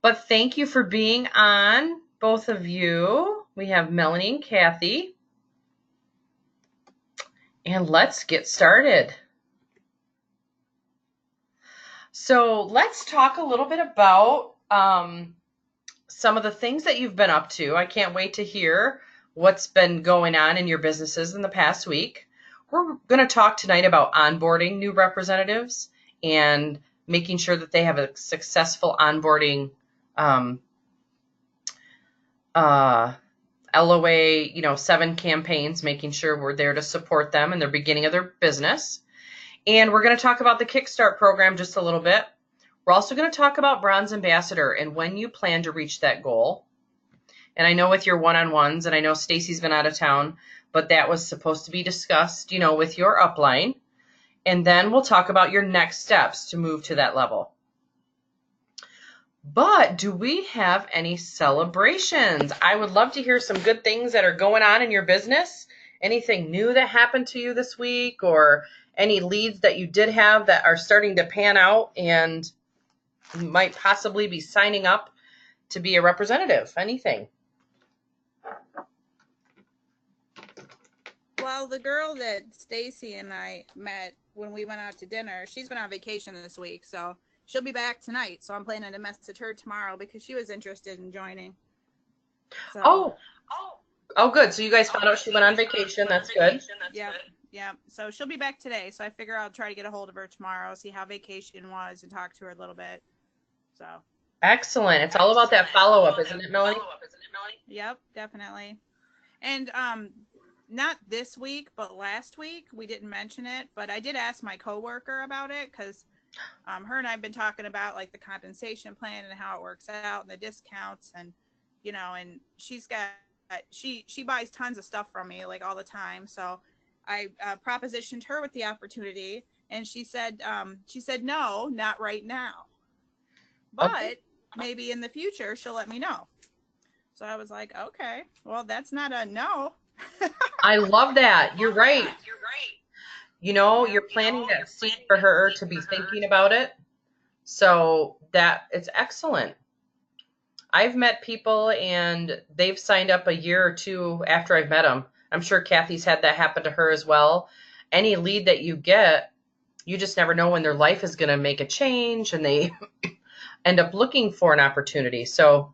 But thank you for being on, both of you. We have Melanie and Kathy. And let's get started. So let's talk a little bit about some of the things that you've been up to. I can't wait to hear what's been going on in your businesses in the past week. We're going to talk tonight about onboarding new representatives and making sure that they have a successful onboarding LOA, 7 campaigns, making sure we're there to support them in the beginning of their business. And we're going to talk about the Kickstart program just a little bit. We're also going to talk about Bronze Ambassador and when you plan to reach that goal. And I know with your one-on-ones, and I know Stacy's been out of town, but that was supposed to be discussed, with your upline. And then we'll talk about your next steps to move to that level. But do we have any celebrations? I would love to hear some good things that are going on in your business. Anything new that happened to you this week, or any leads that you did have that are starting to pan out and might possibly be signing up to be a representative. Anything? Well, the girl that Stacy and I met when we went out to dinner, she's been on vacation this week, so she'll be back tonight. So I'm planning to message her tomorrow because she was interested in joining. So. Oh, good. So you guys found out she went on vacation. That's good. Yeah. So she'll be back today. So I figure I'll try to get a hold of her tomorrow, see how vacation was, and talk to her a little bit. So. Excellent. It's all about that follow-up, isn't it, Melanie? Yep, definitely. And not this week, but last week, we didn't mention it, but I did ask my coworker about it because her and I have been talking about like the compensation plan and how it works out and the discounts and, and she's got, she buys tons of stuff from me like all the time. So I propositioned her with the opportunity and she said, no, not right now, but maybe in the future she'll let me know. So I was like, okay, well, that's not a no. I love that. You're right. You're planting that seed for her to be thinking about it. So that it's excellent. I've met people and they've signed up a year or two after I've met them. I'm sure Kathy's had that happen to her as well. Any lead that you get, you just never know when their life is going to make a change and they end up looking for an opportunity. So,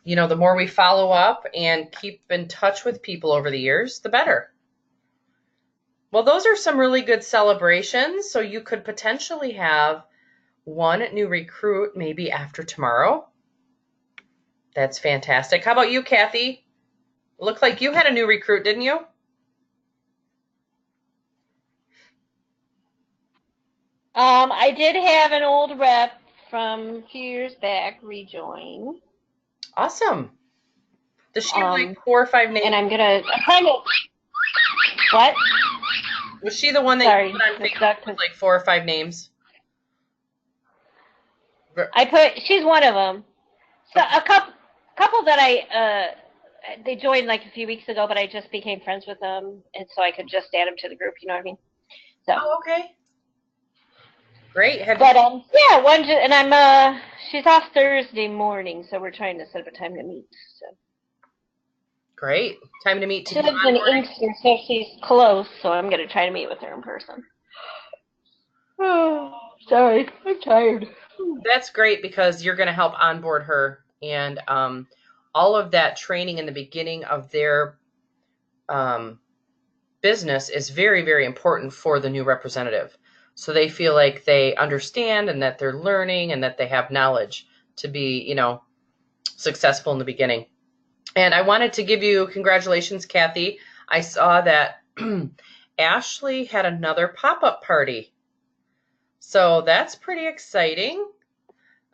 the more we follow up and keep in touch with people over the years, the better. Well, those are some really good celebrations. So you could potentially have one new recruit maybe after tomorrow. That's fantastic. How about you, Kathy? Looked like you had a new recruit, didn't you? I did have an old rep from a few years back rejoin. Awesome. Does she have like 4 or 5 names? And I'm kind of, what? Was she the one that you put on Facebook with like 4 or 5 names? She's one of them. So a couple that they joined like a few weeks ago, but I just became friends with them, and so I could just add them to the group. You know what I mean? So. Oh, okay. Great. And she's off Thursday morning, so we're trying to set up a time to meet. So. Great. Time to meet. She lives in Inkster, so she's close, so I'm going to try to meet with her in person. Oh, sorry. I'm tired. That's great because you're going to help onboard her, and all of that training in the beginning of their business is very, very important for the new representative. So they feel like they understand and that they're learning and that they have knowledge to be, successful in the beginning. And I wanted to give you congratulations, Kathy. I saw that Ashley had another pop-up party. So that's pretty exciting.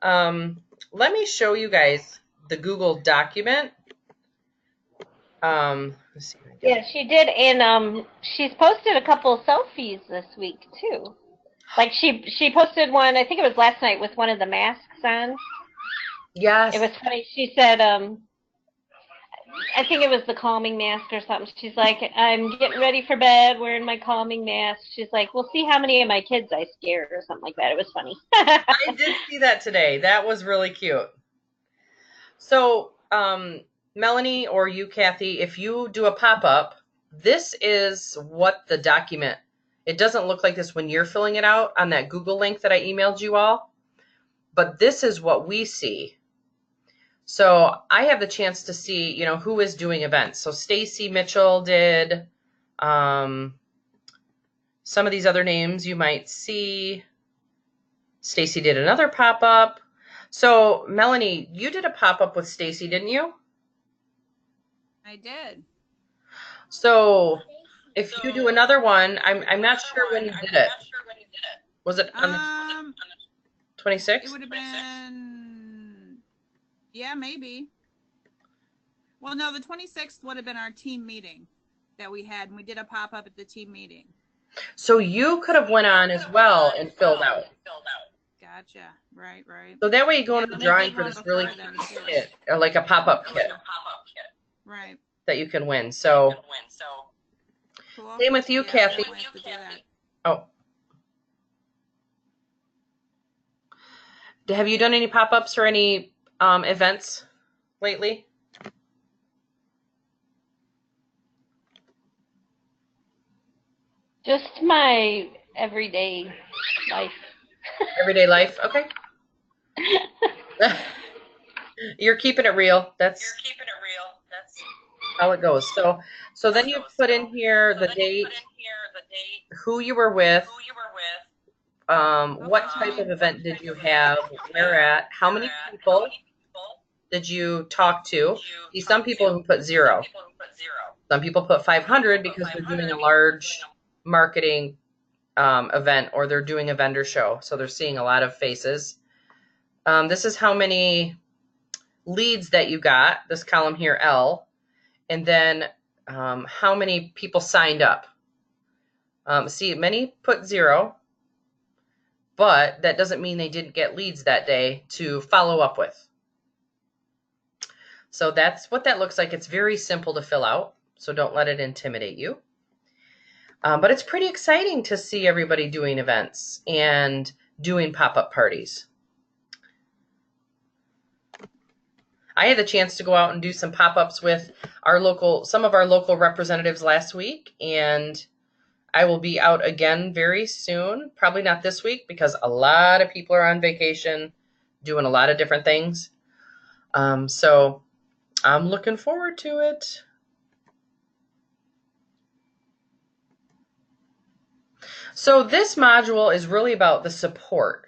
Let me show you guys the Google document. Let's see. Yeah, she did, and she's posted a couple of selfies this week too. Like she posted one, I think it was last night, with one of the masks on. Yes. It was funny. She said, I think it was the calming mask or something. She's like, I'm getting ready for bed, wearing my calming mask. She's like, we'll see how many of my kids I scared or something like that. It was funny. I did see that today. That was really cute. So, Melanie or you, Kathy, if you do a pop-up, this is what the document, it doesn't look like this when you're filling it out on that Google link that I emailed you all, but this is what we see. So I have the chance to see, who is doing events. So Stacy Mitchell did, some of these other names you might see. Stacy did another pop-up. So Melanie, you did a pop-up with Stacy, didn't you? I did. So if you do another one, I'm not sure when you did it. Was it on the 26th? It would have been, yeah, maybe. Well, no, the 26th would have been our team meeting that we had, and we did a pop-up at the team meeting. So you could have went on as well and filled out. Gotcha. Right. So that way you go into the drawing for this really cute kit, or like a pop-up kit. Right. That you can win. So Cool. Same with you, Kathy. Oh. Have you done any pop-ups or any events lately? Just my everyday life. Everyday life? Okay. You're keeping it real. That's how it goes. So then you put in here the date, who you were with, what type of event did you have, where at, how many people did you talk to? See, some people who put 0. Some people put 500 because they're doing a large marketing event, or they're doing a vendor show. So they're seeing a lot of faces. This is how many leads that you got, this column here, L, and then how many people signed up. See, many put 0, but that doesn't mean they didn't get leads that day to follow up with. So that's what that looks like. It's very simple to fill out, so don't let it intimidate you. But it's pretty exciting to see everybody doing events and doing pop-up parties. I had the chance to go out and do some pop-ups with some of our local representatives last week, and I will be out again very soon. Probably not this week because a lot of people are on vacation doing a lot of different things. So I'm looking forward to it. So this module is really about the support.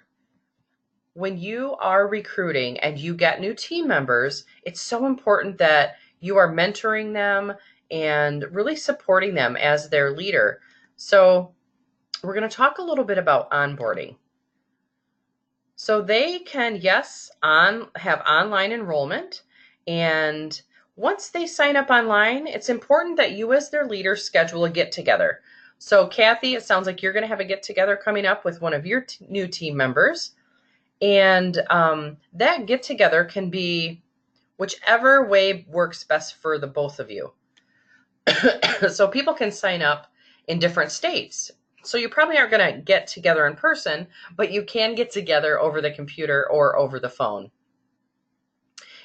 When you are recruiting and you get new team members, it's so important that you are mentoring them and really supporting them as their leader. So we're going to talk a little bit about onboarding. So they can, yes, have online enrollment. And once they sign up online, it's important that you as their leader schedule a get-together. So Kathy, it sounds like you're going to have a get-together coming up with one of your new team members. And that get-together can be whichever way works best for the both of you. So people can sign up in different states. So you probably aren't going to get together in person, but you can get together over the computer or over the phone.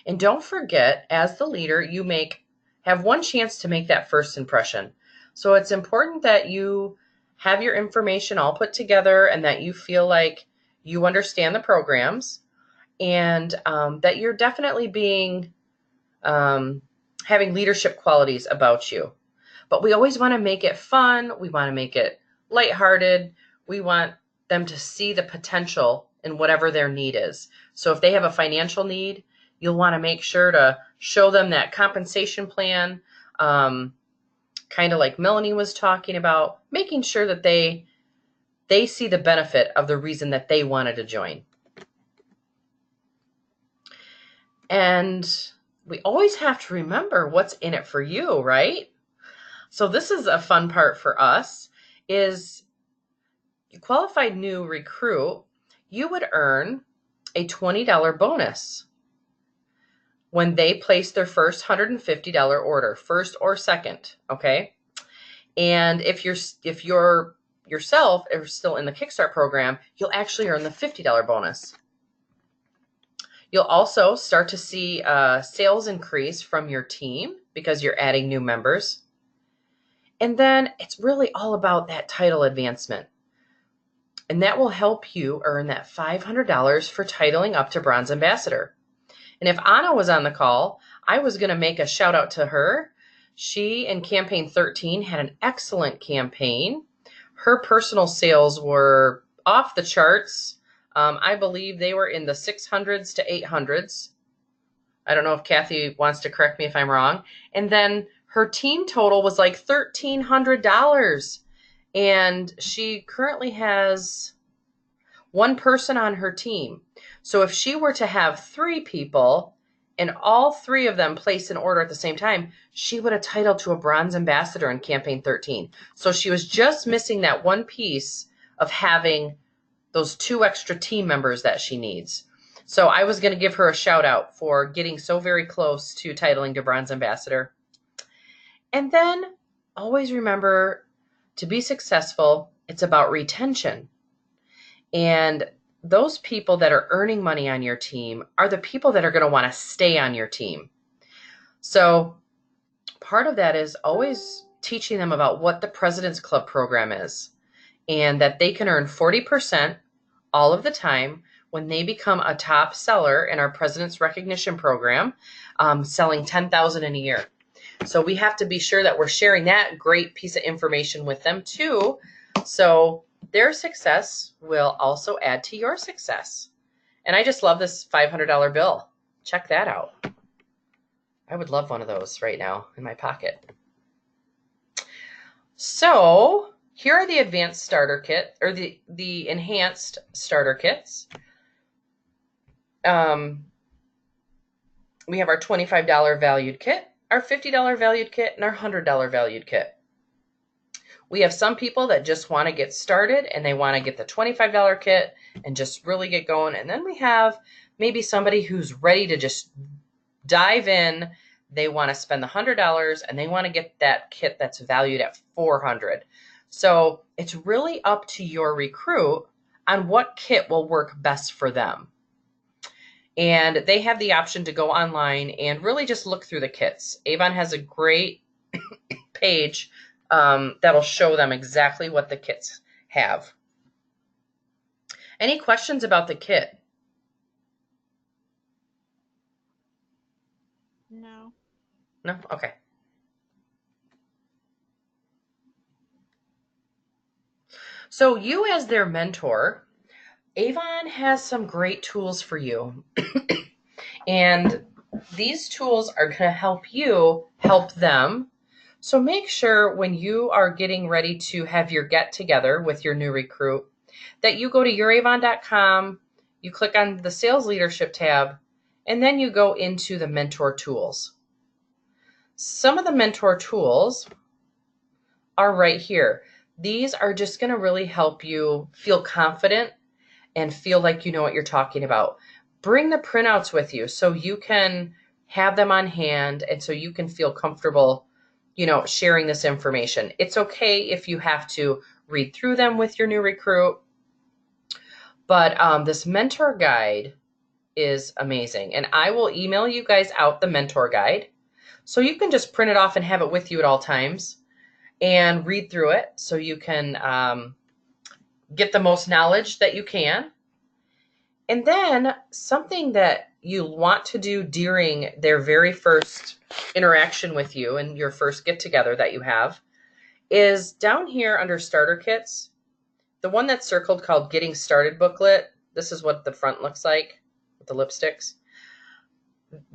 And don't forget, as the leader, you have one chance to make that first impression. So it's important that you have your information all put together and that you feel like you understand the programs, and that you're definitely having leadership qualities about you. But we always want to make it fun. We want to make it lighthearted. We want them to see the potential in whatever their need is. So if they have a financial need, you'll want to make sure to show them that compensation plan, kind of like Melanie was talking about, making sure that they see the benefit of the reason that they wanted to join. And we always have to remember what's in it for you, right? So this is a fun part for us, is you qualified new recruit, you would earn a $20 bonus. when they place their first $150 order, first or second, okay? And if you're yourself are still in the Kickstart program, you'll actually earn the $50 bonus. You'll also start to see sales increase from your team because you're adding new members. And then it's really all about that title advancement. And that will help you earn that $500 for titling up to Bronze Ambassador. And if Anna was on the call, I was going to make a shout out to her. She in campaign 13 had an excellent campaign. Her personal sales were off the charts. I believe they were in the 600s to 800s. I don't know if Kathy wants to correct me if I'm wrong. And then her team total was like $1,300. And she currently has one person on her team. So if she were to have 3 people and all 3 of them place an order at the same time, she would have titled to a Bronze Ambassador in campaign 13. So she was just missing that one piece of having those 2 extra team members that she needs. So I was going to give her a shout out for getting so very close to titling to Bronze Ambassador. And then always remember, to be successful, it's about retention. And those people that are earning money on your team are the people that are going to want to stay on your team. So part of that is always teaching them about what the President's Club program is, and that they can earn 40% all of the time when they become a top seller in our President's Recognition program, selling $10,000 in a year. So we have to be sure that we're sharing that great piece of information with them too. So their success will also add to your success. And I just love this $500 bill. Check that out. I would love one of those right now in my pocket. So here are the advanced starter kit, or the enhanced starter kits. We have our $25 valued kit, our $50 valued kit, and our $100 valued kit. We have some people that just want to get started and they want to get the $25 kit and just really get going. And then we have maybe somebody who's ready to just dive in. They want to spend the $100 and they want to get that kit that's valued at $400. So it's really up to your recruit on what kit will work best for them. And they have the option to go online and really just look through the kits. Avon has a great page that'll show them exactly what the kits have. Any questions about the kit? No. No? Okay. So you as their mentor, Avon has some great tools for you. And these tools are going to help you help them. So make sure when you are getting ready to have your get together with your new recruit that you go to youravon.com, you click on the sales leadership tab, and then you go into the mentor tools. Some of the mentor tools are right here. These are just going to really help you feel confident and feel like you know what you're talking about. Bring the printouts with you so you can have them on hand and so you can feel comfortable, sharing this information. It's okay if you have to read through them with your new recruit, but this mentor guide is amazing. And I will email you guys out the mentor guide so you can just print it off and have it with you at all times and read through it so you can get the most knowledge that you can. And then something that you want to do during their very first interaction with you and your first get together that you have is down here under starter kits, the one that's circled called Getting Started booklet. This is what the front looks like with the lipsticks.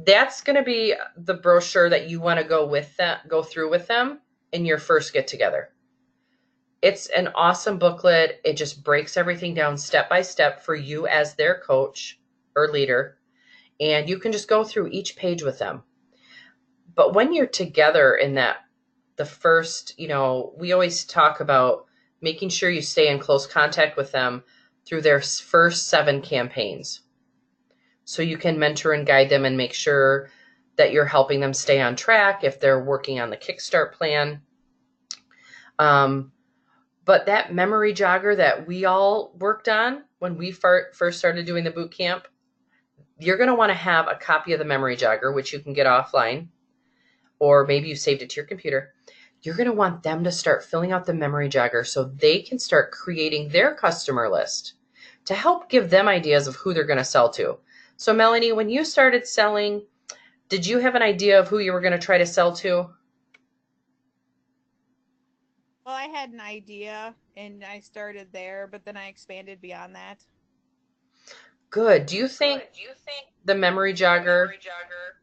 That's going to be the brochure that you want to go through with them in your first get together. It's an awesome booklet. It just breaks everything down step by step for you as their coach or leader. And you can just go through each page with them. But when you're together in the first, we always talk about making sure you stay in close contact with them through their first 7 campaigns. So you can mentor and guide them and make sure that you're helping them stay on track if they're working on the Kickstart plan. But that memory jogger that we all worked on when we first started doing the boot camp, you're going to want to have a copy of the memory jogger, which you can get offline, or maybe you saved it to your computer. You're going to want them to start filling out the memory jogger so they can start creating their customer list to help give them ideas of who they're going to sell to. So Melanie, when you started selling, did you have an idea of who you were going to try to sell to? Well, I had an idea and I started there, but then I expanded beyond that. Good. Do you think the memory jogger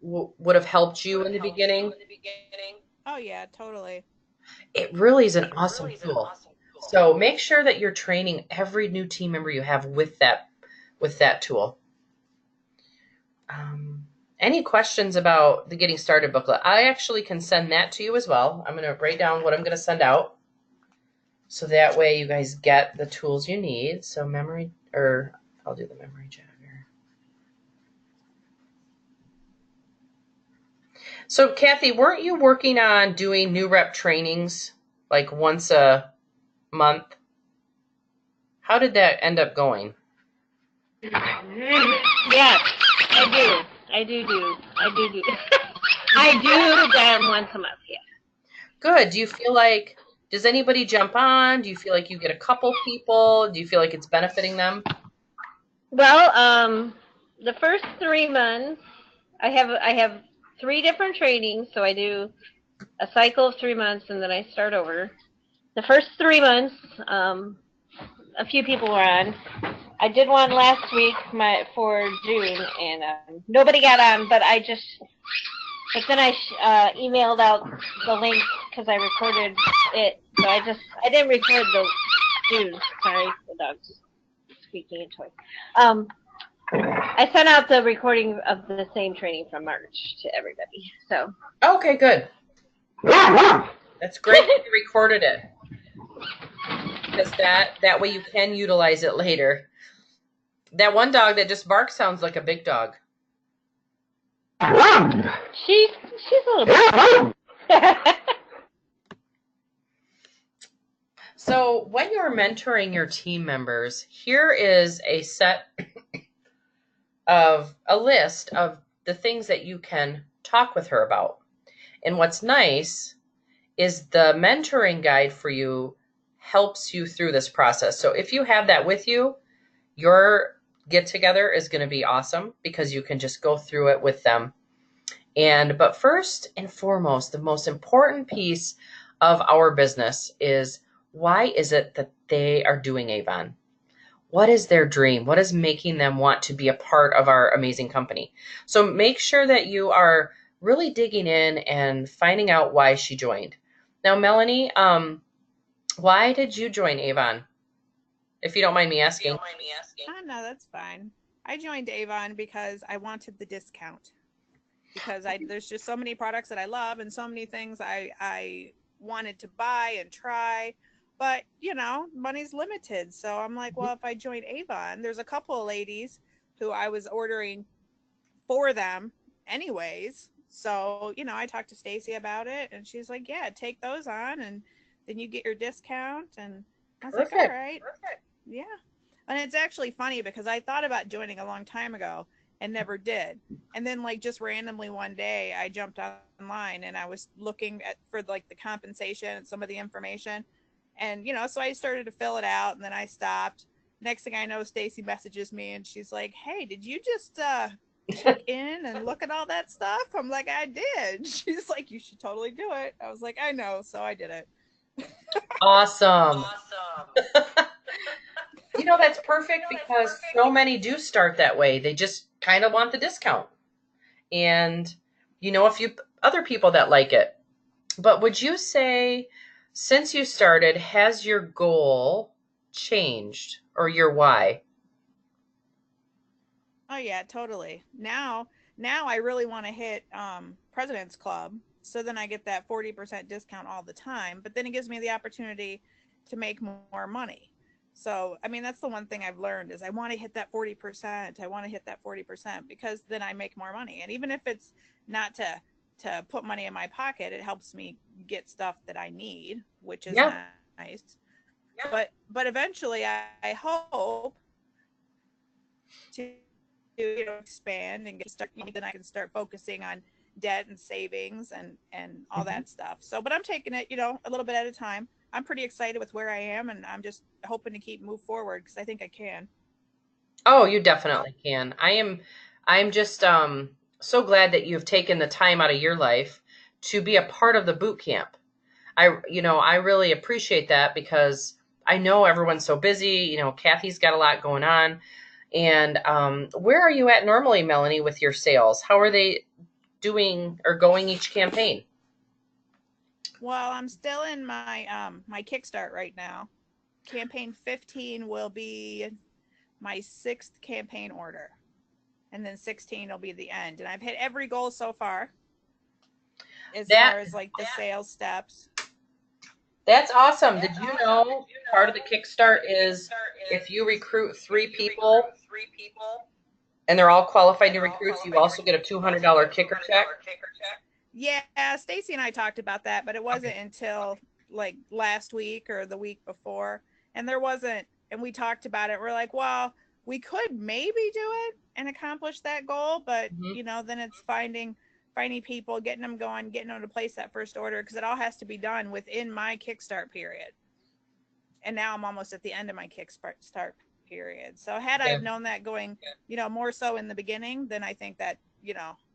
would have helped you in the beginning? Oh yeah, totally. It really is an awesome tool. So make sure that you're training every new team member you have with that tool. Any questions about the Getting Started booklet? I actually can send that to you as well. I'm going to write down what I'm going to send out, so that way you guys get the tools you need. So I'll do the memory jogger. So Kathy, weren't you working on doing new rep trainings like once a month? How did that end up going? Yes, I do. I do. I do them once a month, yeah. Good. Does anybody jump on? Do you feel like you get a couple people? Do you feel like it's benefiting them? Well, the first 3 months, I have 3 different trainings, so I do a cycle of 3 months, and then I start over. The first 3 months, a few people were on. I did one last week for June, and nobody got on, but then I emailed out the link because I recorded it. So I didn't record the June. Sorry, the dog's squeaking a toy. I sent out the recording of the same training from March to everybody. So. Okay, good. That's great that you recorded it, because that way you can utilize it later. That one dog that just barks sounds like a big dog. She's a little bit. So when you're mentoring your team members, here is a list of the things that you can talk with her about. And what's nice is the mentoring guide for you helps you through this process. So if you have that with you, your get together is going to be awesome because you can just go through it with them. But first and foremost, the most important piece of our business is, why is it that they are doing Avon? What is their dream? What is making them want to be a part of our amazing company? So make sure that you are really digging in and finding out why she joined. Now, Melanie, why did you join Avon? If you don't mind me asking. Oh, no, that's fine. I joined Avon because I wanted the discount. Because there's just so many products that I love and so many things I wanted to buy and try. But, money's limited. So I'm like, well, if I join Avon, there's a couple of ladies who I was ordering for them anyways. So, I talked to Stacy about it, and she's like, yeah, take those on, and then you get your discount. And I was like, all right. Perfect. Yeah. And it's actually funny because I thought about joining a long time ago and never did. And then just randomly one day I jumped online and I was looking for the compensation and some of the information. And, so I started to fill it out, and then I stopped. Next thing I know, Stacy messages me and she's like, hey, did you just check in and look at all that stuff? I'm like, I did. She's like, you should totally do it. I was like, I know. So I did it. Awesome. That's perfect because so many do start that way. They just kind of want the discount. And, a few other people that like it. But would you say, since you started, has your goal changed, or your why? Oh yeah, totally. Now I really want to hit President's Club, so then I get that 40% discount all the time, but then it gives me the opportunity to make more money. So, I mean, that's the one thing I've learned is I want to hit that 40%. I want to hit that 40% because then I make more money. And even if it's not to put money in my pocket, it helps me get stuff that I need, which is Yeah. nice. But eventually I hope to expand and then I can start focusing on debt and savings and all that stuff. So, but I'm taking it, a little bit at a time. I'm pretty excited with where I am, and I'm just hoping to move forward because I think I can. Oh, you definitely can. I'm just so glad that you've taken the time out of your life to be a part of the boot camp. I really appreciate that because I know everyone's so busy. Kathy's got a lot going on. And where are you at normally, Melanie, with your sales? How are they doing or going each campaign? Well, I'm still in my Kickstart right now. Campaign 15 will be my 6th campaign order, and then 16 will be the end. And I've hit every goal so far as far as like the sales steps. That's awesome. Did you know part of the Kickstart is if you recruit 3 people and they're all qualified new recruits, you also get a $200 kicker check? Yeah, Stacy and I talked about that, but it wasn't until like last week or the week before. And we talked about it. We're like, well, we could maybe do it and accomplish that goal, but then it's finding people, getting them going, getting them to place that first order, because it all has to be done within my Kickstart period. And now I'm almost at the end of my Kickstart period. So had I have known that going, more so in the beginning, then I think that,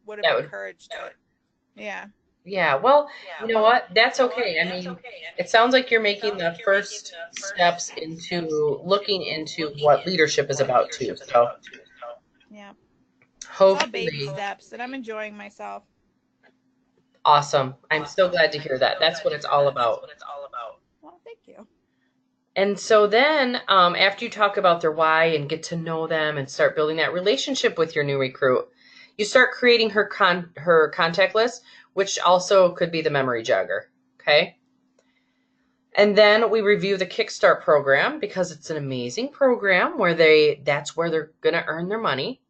would have encouraged it. Yeah. Yeah. Well, you know what? That's okay. I mean, it sounds like you're making the first steps into looking into what leadership is about too. So yeah, hopefully, it's all baby steps, and I'm enjoying myself. Awesome. I'm so glad to hear that. That's what it's all about. Well, thank you. And so then after you talk about their why and get to know them and start building that relationship with your new recruit, you start creating her contact list, which also could be the memory jogger. Okay. And then we review the Kickstart program because it's an amazing program where that's where they're going to earn their money.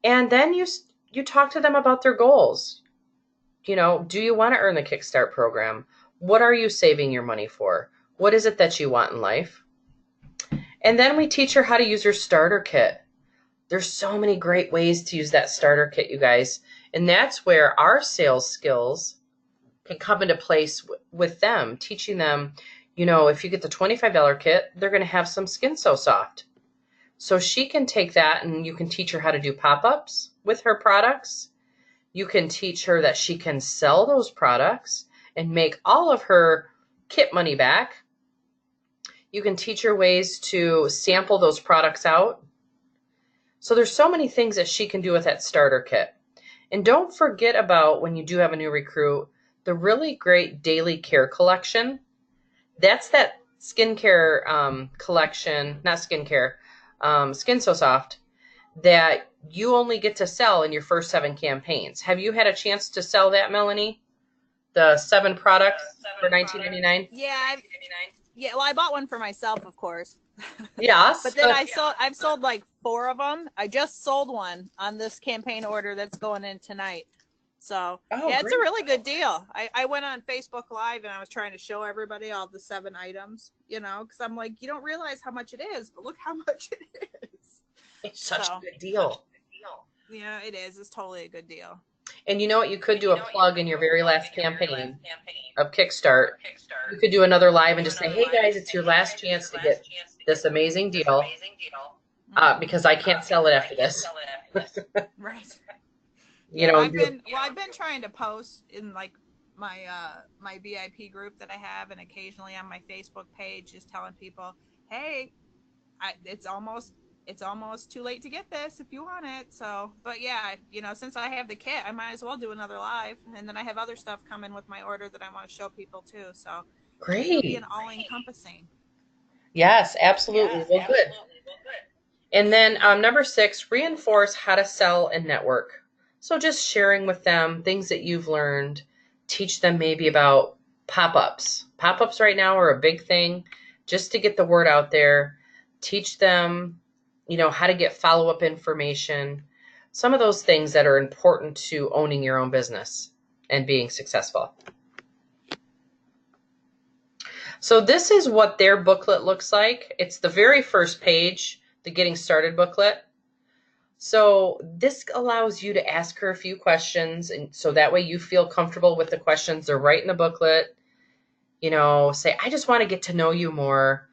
And then you talk to them about their goals. Do you want to earn the Kickstart program? What are you saving your money for? What is it that you want in life? And then we teach her how to use her starter kit. There's so many great ways to use that starter kit, you guys. And that's where our sales skills can come into place with them, teaching them, if you get the $25 kit, they're going to have some Skin So Soft. So she can take that and you can teach her how to do pop-ups with her products. You can teach her that she can sell those products and make all of her kit money back. You can teach her ways to sample those products out. So there's so many things that she can do with that starter kit. And don't forget about, when you do have a new recruit, the really great daily care collection. That's that skincare collection, not skincare, Skin So Soft, that you only get to sell in your first 7 campaigns. Have you had a chance to sell that, Melanie? The 7 products for $19.99? Yeah, well, I bought one for myself, of course. Yes. But then I've sold like 4 of them. I just sold one on this campaign order that's going in tonight. So it's great. a really good deal. I went on Facebook Live and I was trying to show everybody all the 7 items, because I'm like, you don't realize how much it is, but look how much it is. It's such a good deal. Yeah, it is. It's totally a good deal. And you know what? You could do a plug in your very last campaign of Kickstart. You could do another live and just say, hey guys, it's your last chance to get this amazing deal because I can't sell it after this. Right. I've been trying to post in like my my VIP group that I have, and occasionally on my Facebook page, just telling people, hey, it's almost too late to get this if you want it. So, but yeah, since I have the kit, I might as well do another live, and then I have other stuff coming with my order that I want to show people too. So great. It'll be an all-encompassing. Yes, absolutely. Well, good. And then number 6, reinforce how to sell and network. So just sharing with them things that you've learned. Teach them maybe about pop-ups. Pop-ups right now are a big thing. just to get the word out there, teach them, how to get follow-up information, some of those things that are important to owning your own business and being successful. So this is what their booklet looks like. It's the very first page, the Getting Started booklet. So this allows you to ask her a few questions, and so that way you feel comfortable with the questions. They're right in the booklet. Say, I just want to get to know you more.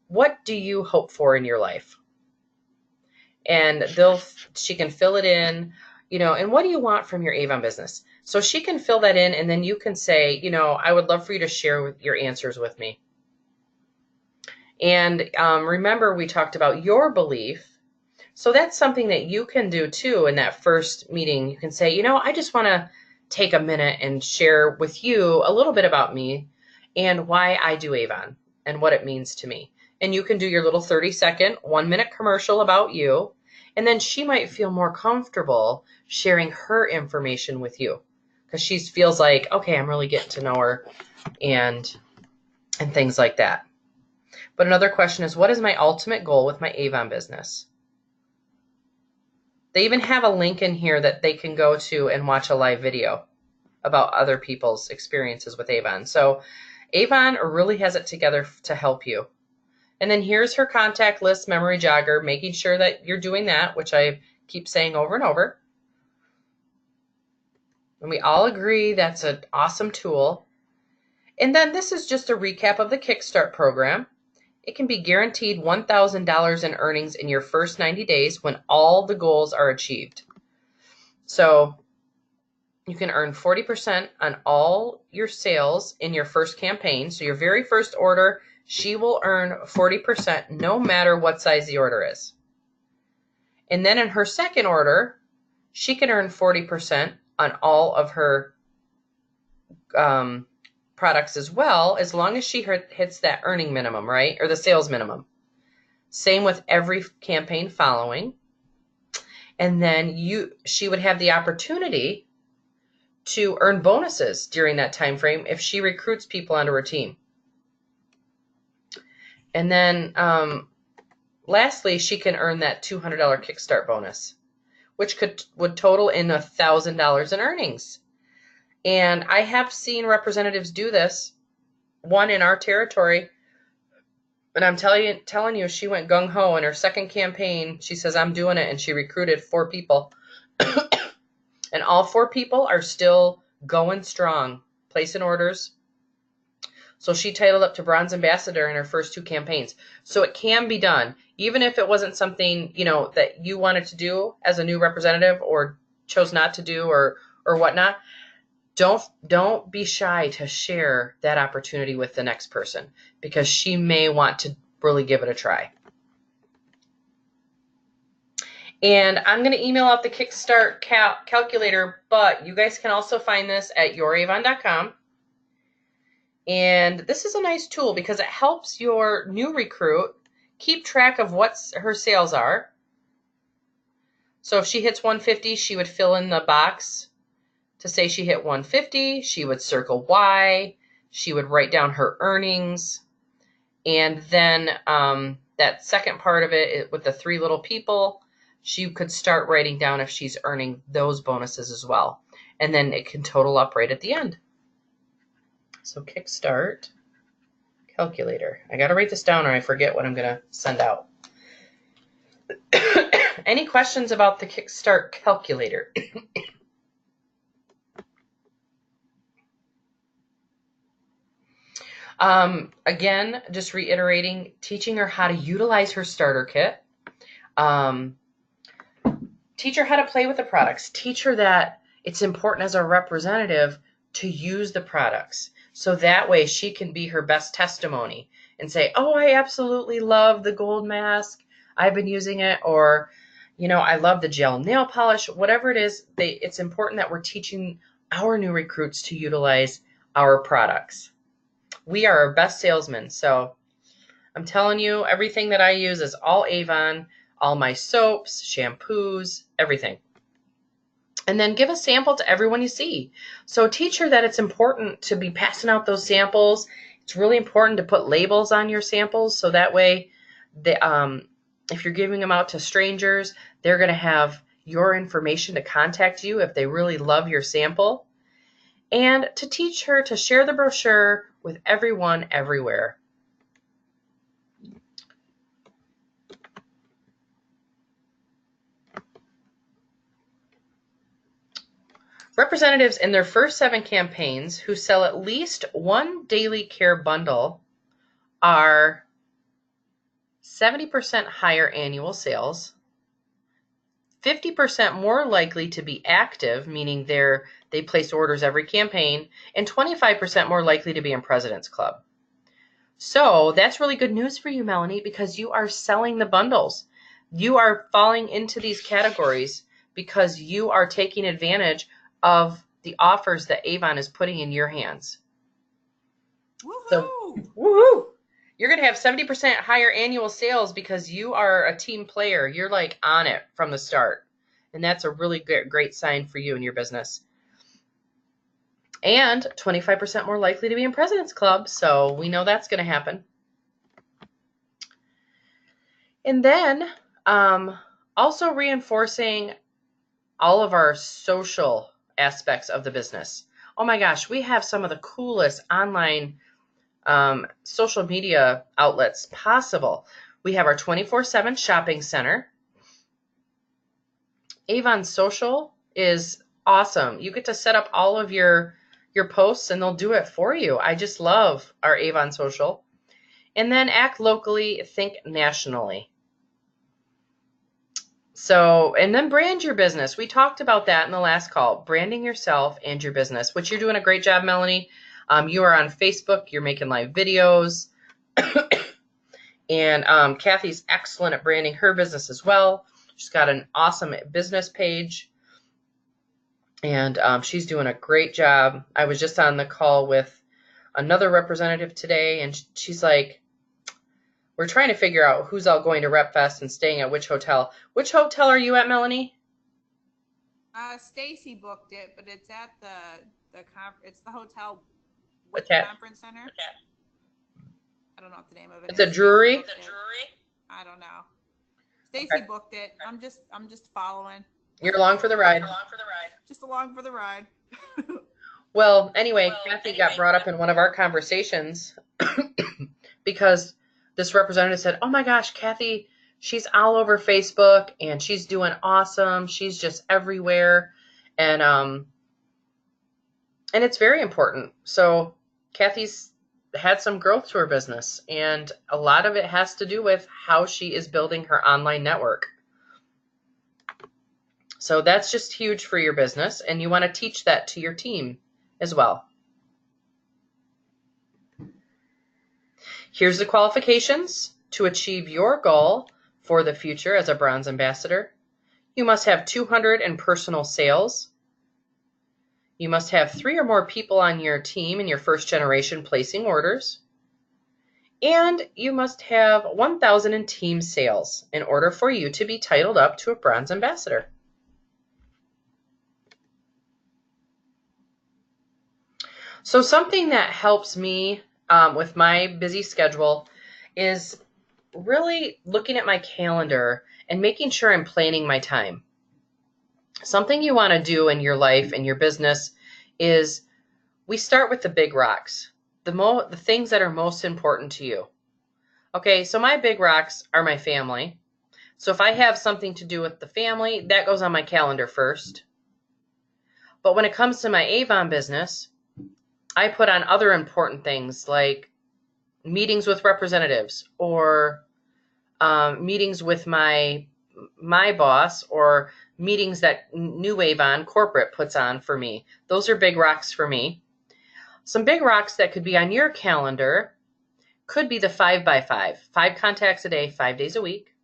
What do you hope for in your life? And she can fill it in, and what do you want from your Avon business? So she can fill that in, and then you can say, I would love for you to share your answers with me. And remember, we talked about your belief. So that's something that you can do too in that first meeting. You can say, I just want to take a minute and share with you a little bit about me and why I do Avon and what it means to me. And you can do your little 30-second, 1-minute commercial about you. And then she might feel more comfortable sharing her information with you because she feels like, okay, I'm really getting to know her and things like that. But another question is, what is my ultimate goal with my Avon business? They even have a link in here that they can go to and watch a live video about other people's experiences with Avon. So Avon really has it together to help you. And then here's her contact list memory jogger, making sure that you're doing that, which I keep saying over and over. And we all agree that's an awesome tool. And then this is just a recap of the Kickstart program. It can be guaranteed $1,000 in earnings in your first 90 days when all the goals are achieved. So you can earn 40% on all your sales in your first campaign. So your very first order, she will earn 40% no matter what size the order is. And then in her second order, she can earn 40% on all of her products as well, as long as she hits that earning minimum, right? Or the sales minimum. Same with every campaign following. And then she would have the opportunity to earn bonuses during that time frame if she recruits people onto her team. And then lastly, she can earn that $200 Kickstart bonus, which would total in $1,000 in earnings. And I have seen representatives do this, one in our territory. And I'm telling you, she went gung-ho in her second campaign. She says, I'm doing it. And she recruited 4 people. And all 4 people are still going strong, placing orders. So she titled up to Bronze Ambassador in her first 2 campaigns. So it can be done. Even if it wasn't something, that you wanted to do as a new representative or chose not to do or whatnot. Don't be shy to share that opportunity with the next person because she may want to really give it a try. And I'm going to email out the Kickstart calculator, but you guys can also find this at youravon.com. And this is a nice tool because it helps your new recruit keep track of what her sales are. So if she hits 150, she would fill in the box to say she hit 150. She would circle Y. She would write down her earnings. And then that second part of it with the 3 little people, she could start writing down if she's earning those bonuses as well. And then it can total up right at the end. So Kickstart calculator. I got to write this down or I forget what I'm going to send out. Any questions about the Kickstart calculator? Again, just reiterating, teaching her how to utilize her starter kit. Teach her how to play with the products. Teach her that it's important as a representative to use the products. So that way she can be her best testimony and say, oh, I absolutely love the gold mask. I've been using it. Or, I love the gel nail polish. Whatever it is, it's important that we're teaching our new recruits to utilize our products. We are our best salesmen. So I'm telling you, everything that I use is all Avon, all my soaps, shampoos, everything. And then give a sample to everyone you see. So teach her that it's important to be passing out those samples. It's really important to put labels on your samples so that way if you're giving them out to strangers, they're going to have your information to contact you if they really love your sample. And to teach her to share the brochure with everyone everywhere. Representatives in their first 7 campaigns who sell at least one daily care bundle are 70% higher annual sales, 50% more likely to be active, meaning they place orders every campaign, and 25% more likely to be in President's Club. So that's really good news for you, Melanie, because you are selling the bundles. You are falling into these categories because you are taking advantage of the offers that Avon is putting in your hands. Woohoo! So, woohoo! You're going to have 70% higher annual sales because you are a team player. You're like on it from the start. And that's a really great sign for you and your business. And 25% more likely to be in President's Club. So we know that's going to happen. And then also reinforcing all of our social aspects of the business. Oh my gosh, we have some of the coolest online social media outlets possible. We have our 24/7 shopping center. Avon Social is awesome. You get to set up all of your posts and they'll do it for you. I just love our Avon Social. And then act locally, think nationally. So, and then brand your business. We talked about that in the last call, branding yourself and your business, which you're doing a great job, Melanie. You are on Facebook. You're making live videos. And Kathy's excellent at branding her business as well. She's got an awesome business page. And she's doing a great job. I was just on the call with another representative today, and she's like, we're trying to figure out who's all going to RepFest and staying at which hotel. Which hotel are you at, Melanie? Stacy booked it, but it's at it's the hotel What's that? conference center. I don't know what the name of it It's is. a Drury? I don't know. Stacy booked it. I'm just following. You're along for the ride. Just along for the ride. Well, anyway, Kathy got brought up in one of our conversations because this representative said, oh my gosh, Kathy, she's all over Facebook and she's doing awesome. She's just everywhere. And it's very important. So Kathy's had some growth to her business, and a lot of it has to do with how she is building her online network. So that's just huge for your business, and you want to teach that to your team as well. Here's the qualifications to achieve your goal for the future as a bronze ambassador. You must have 200 in personal sales. You must have 3 or more people on your team in your first generation placing orders. And you must have 1,000 in team sales in order for you to be titled up to a bronze ambassador. So something that helps me with my busy schedule is really looking at my calendar and making sure I'm planning my time. Something you want to do in your life and your business is we start with the big rocks, the things that are most important to you. Okay, so my big rocks are my family. So if I have something to do with the family, that goes on my calendar first. But when it comes to my Avon business, I put on other important things like meetings with representatives or meetings with my boss or meetings that New Avon corporate puts on for me. Those are big rocks for me. Some big rocks that could be on your calendar could be the 5x5, 5 contacts a day, 5 days a week.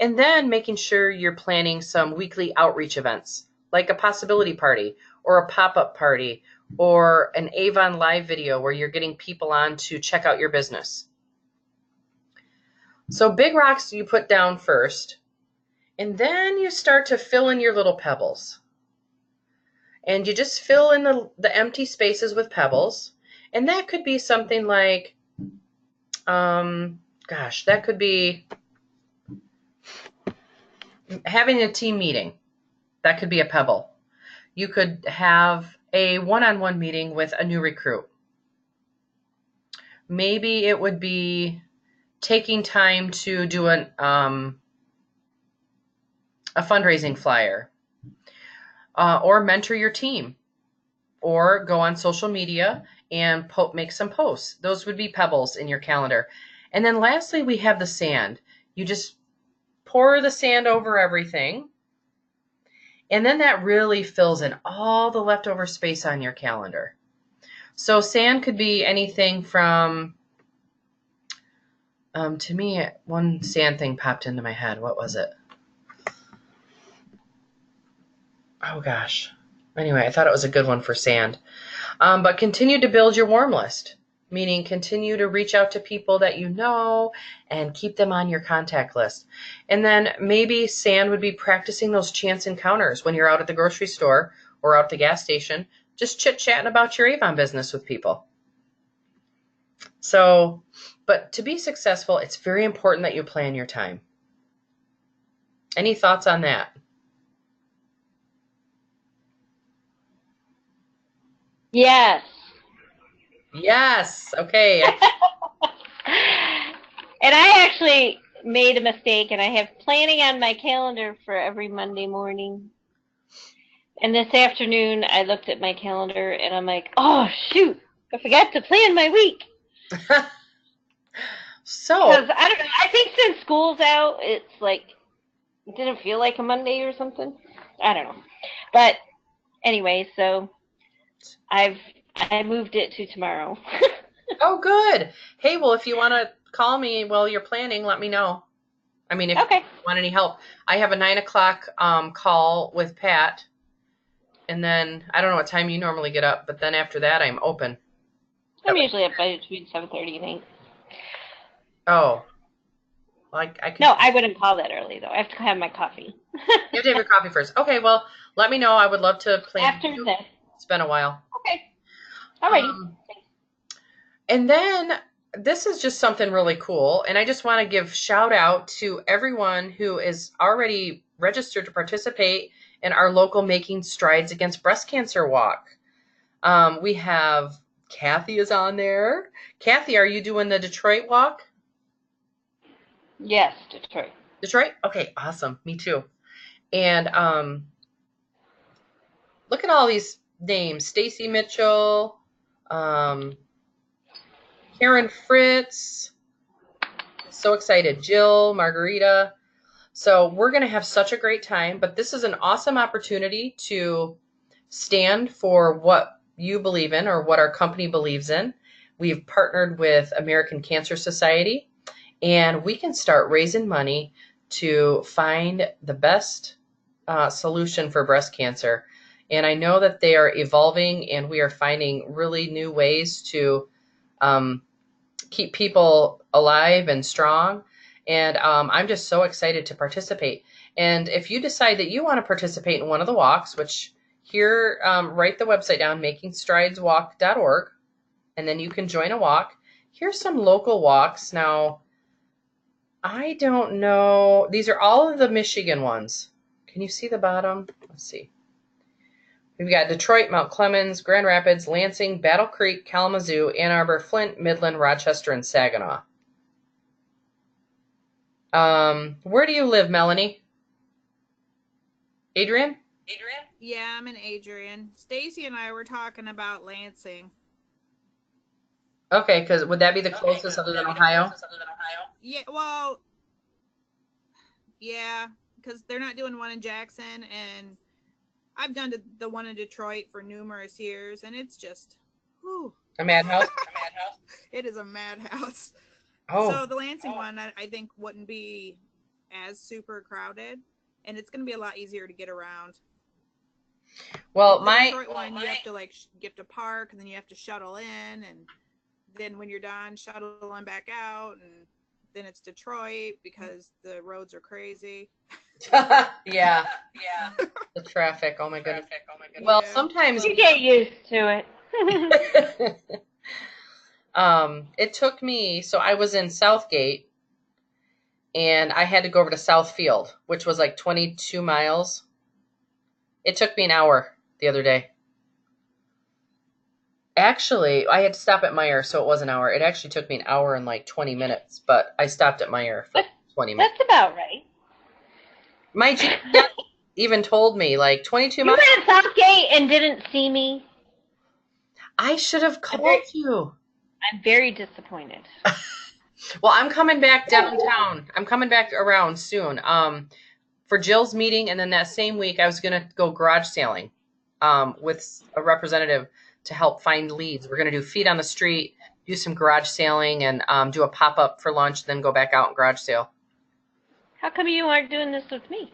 And then making sure you're planning some weekly outreach events like a possibility party or a pop-up party or an Avon live video where you're getting people on to check out your business. So big rocks you put down first, and then you start to fill in your little pebbles. And you just fill in the empty spaces with pebbles, And that could be something like, that could be having a team meeting. That could be a pebble. You could have a one-on-one meeting with a new recruit. Maybe it would be taking time to do a fundraising flyer, or mentor your team, or go on social media and make some posts. Those would be pebbles in your calendar. And then lastly, we have the sand. You just pour the sand over everything, and then that really fills in all the leftover space on your calendar. So sand could be anything from, to me, one sand thing popped into my head. What was it? Oh gosh. Anyway, I thought it was a good one for sand. But continue to build your warm list, meaning continue to reach out to people that you know and keep them on your contact list. And then maybe sand would be practicing those chance encounters when you're out at the grocery store or out at the gas station, just chit-chatting about your Avon business with people. So, but to be successful, it's very important that you plan your time. Any thoughts on that? Yes. Yes. Okay. And I actually made a mistake, and I have planning on my calendar for every Monday morning. And this afternoon, I looked at my calendar, and I'm like, oh, shoot, I forgot to plan my week. So, Because, I don't know, I think since school's out, it's like, it didn't feel like a Monday or something. I don't know. But anyway, so I moved it to tomorrow. oh, good. Hey, well, if you want to call me while you're planning, let me know. I mean, if Okay. you want any help. I have a 9:00 call with Pat. And then I don't know what time you normally get up, but then after that, I'm open. I'm usually up by between 7:30 and 8. Oh. I can. No, I wouldn't call that early, though. I have to have my coffee. You have to have your coffee first. Okay, well, let me know. I would love to plan. After that. It's been a while. Okay. Alrighty. And then this is just something really cool. And I just want to give shout out to everyone who is already registered to participate in our local Making Strides Against Breast Cancer walk. We have Kathy is on there. Kathy, are you doing the Detroit walk? Yes, Detroit. Detroit? Okay, awesome. Me too. And look at all these names. Stacy Mitchell, Karen Fritz. So excited. Jill, Margarita. So we're going to have such a great time, but this is an awesome opportunity to stand for what you believe in or what our company believes in. We've partnered with American Cancer Society, and we can start raising money to find the best solution for breast cancer. And I know that they are evolving, and we are finding really new ways to keep people alive and strong. And I'm just so excited to participate. And if you decide that you want to participate in one of the walks, which here, write the website down, makingstrideswalk.org, and then you can join a walk. Here's some local walks. Now, I don't know. These are all of the Michigan ones. Can you see the bottom? Let's see. We've got Detroit, Mount Clemens, Grand Rapids, Lansing, Battle Creek, Kalamazoo, Ann Arbor, Flint, Midland, Rochester, and Saginaw. Where do you live, Melanie? Adrian? Yeah, I'm in Adrian. Stacy and I were talking about Lansing. Okay, because would that be the closest other than Ohio? Yeah, well, yeah, because they're not doing one in Jackson, and I've done the one in Detroit for numerous years, and it's just, whew. A madhouse? It is a madhouse. Oh. So the Lansing one, I think, wouldn't be as super crowded, and it's going to be a lot easier to get around. Well, the Detroit one, you have to get to park, and then you have to shuttle in, and then when you're done, shuttle on back out, and then it's Detroit because the roads are crazy. Yeah. The traffic. Oh my goodness. Well, Yeah. sometimes You get used to it. It took me, so I was in Southgate and I had to go over to Southfield, which was like 22 miles. It took me an hour the other day. Actually, I had to stop at Meyer, so it was an hour. It actually took me an hour and like 20 minutes, but I stopped at Meyer for 20 minutes. That's about right. My GPS even told me like 22 You miles. went at Southgate and didn't see me. I should have called you. I'm very disappointed. Well, I'm coming back downtown. I'm coming back around soon. For Jill's meeting, and then that same week I was gonna go garage sailing, with a representative to help find leads. We're gonna do feet on the street, do some garage sailing, and do a pop up for lunch, then go back out and garage sale. How come you aren't doing this with me?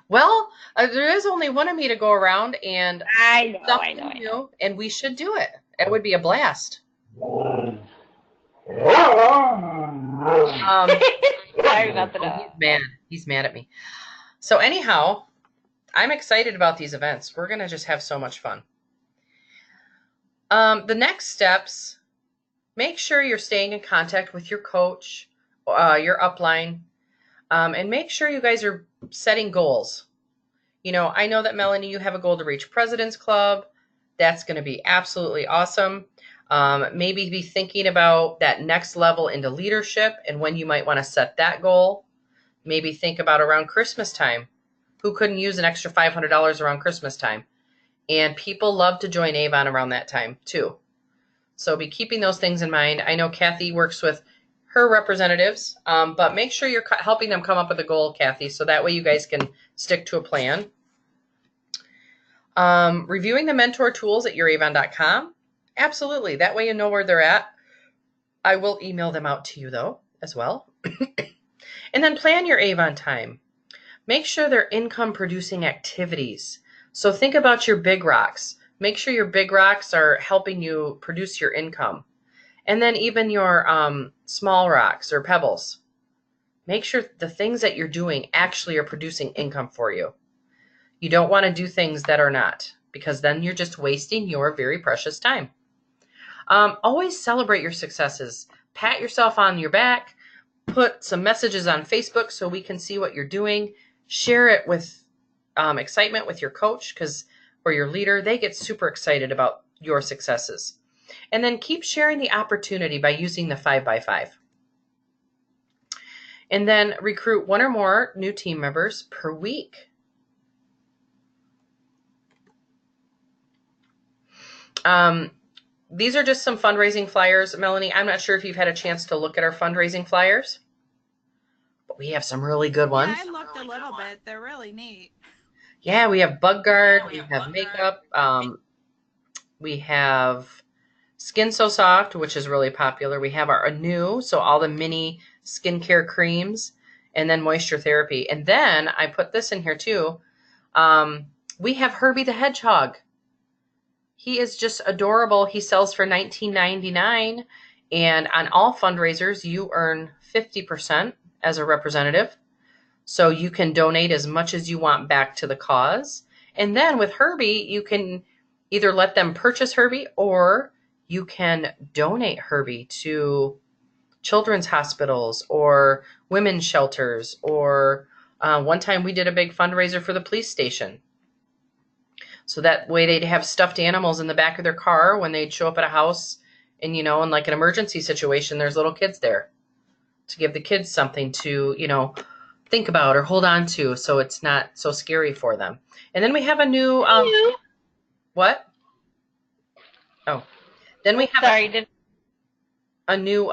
Well, there is only one of me to go around, and I know. something new, and we should do it. It would be a blast. Sorry about the dog. He's mad at me. So anyhow, I'm excited about these events. We're gonna just have so much fun. The next steps: make sure you're staying in contact with your coach, your upline, and make sure you guys are setting goals. You know, I know that Melanie, you have a goal to reach President's Club. That's going to be absolutely awesome. Maybe be thinking about that next level into leadership and when you might want to set that goal. Maybe think about around Christmas time. Who couldn't use an extra $500 around Christmas time? And people love to join Avon around that time too. So be keeping those things in mind. I know Kathy works with her representatives, but make sure you're helping them come up with a goal, Kathy, so that way you guys can stick to a plan. Reviewing the mentor tools at youravon.com. Absolutely. That way you know where they're at. I will email them out to you, though, as well. And then plan your Avon time. Make sure they're income-producing activities. So think about your big rocks. Make sure your big rocks are helping you produce your income. And then even your small rocks or pebbles. Make sure the things that you're doing actually are producing income for you. You don't want to do things that are not, because then you're just wasting your very precious time. Always celebrate your successes. Pat yourself on your back. Put some messages on Facebook so we can see what you're doing. Share it with excitement with your coach or your leader. They get super excited about your successes. And then keep sharing the opportunity by using the 5x5. And then recruit one or more new team members per week. These are just some fundraising flyers. Melanie, I'm not sure if you've had a chance to look at our fundraising flyers, but we have some really good ones. Yeah, I looked a little bit. They're really neat. Yeah, we have Bug Guard, we have makeup, we have Skin So Soft, which is really popular. We have our Anew, so all the mini skincare creams, and then moisture therapy. And then I put this in here too. We have Herbie the Hedgehog. He is just adorable. He sells for $19.99, and on all fundraisers, you earn 50% as a representative. So you can donate as much as you want back to the cause. And then with Herbie, you can either let them purchase Herbie, or you can donate Herbie to children's hospitals or women's shelters. Or one time we did a big fundraiser for the police station. So that way they'd have stuffed animals in the back of their car when they'd show up at a house and, in like an emergency situation, there's little kids there to give the kids something to, think about or hold on to, so it's not so scary for them. And then we have a new, what? Oh, then we have a new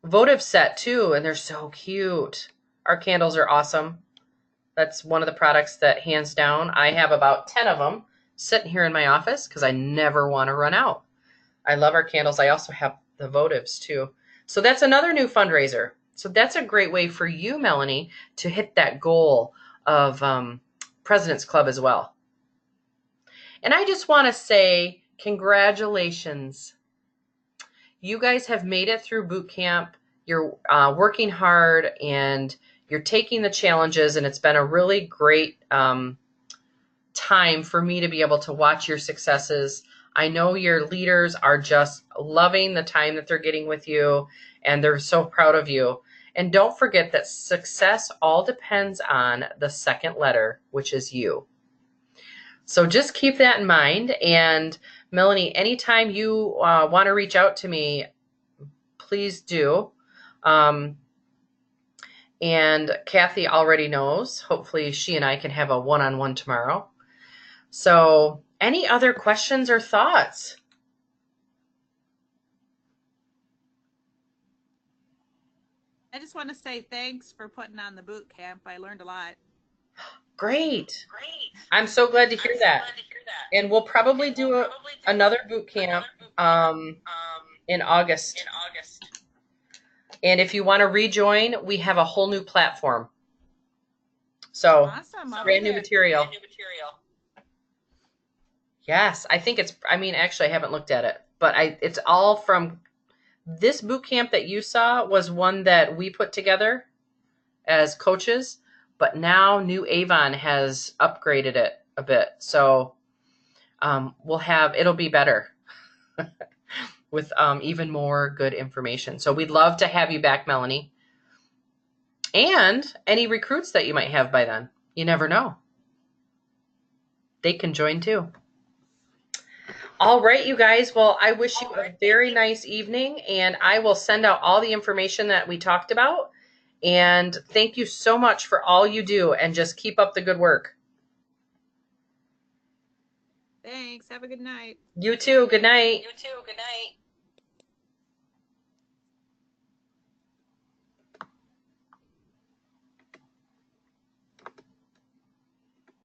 votive set too, and they're so cute. Our candles are awesome. That's one of the products that, hands down, I have about 10 of them sitting here in my office because I never want to run out. I love our candles. I also have the votives too. So that's another new fundraiser. So that's a great way for you, Melanie, to hit that goal of President's Club as well. And I just want to say congratulations. You guys have made it through boot camp. You're working hard and you're taking the challenges, and it's been a really great time for me to be able to watch your successes. I know your leaders are just loving the time that they're getting with you, and they're so proud of you. And don't forget that success all depends on the second letter, which is you. So just keep that in mind. And Melanie, anytime you want to reach out to me, please do. And Kathy already knows. Hopefully she and I can have a one-on-one tomorrow. So any other questions or thoughts? I just want to say thanks for putting on the boot camp. I learned a lot. Great. I'm so glad to hear that. And we'll probably do another boot camp in August. And if you want to rejoin, we have a whole new platform. So Awesome. brand new material. Yes, I think actually I haven't looked at it, but it's all from this boot camp that you saw was one that we put together as coaches, but now New Avon has upgraded it a bit. So it'll be better with even more good information. So we'd love to have you back, Melanie. And any recruits that you might have by then. You never know. They can join too. All right, you guys. Well, I wish you a very nice evening, and I will send out all the information that we talked about. And thank you so much for all you do, and just keep up the good work. Thanks. Have a good night. You too. Good night. You too. Good night.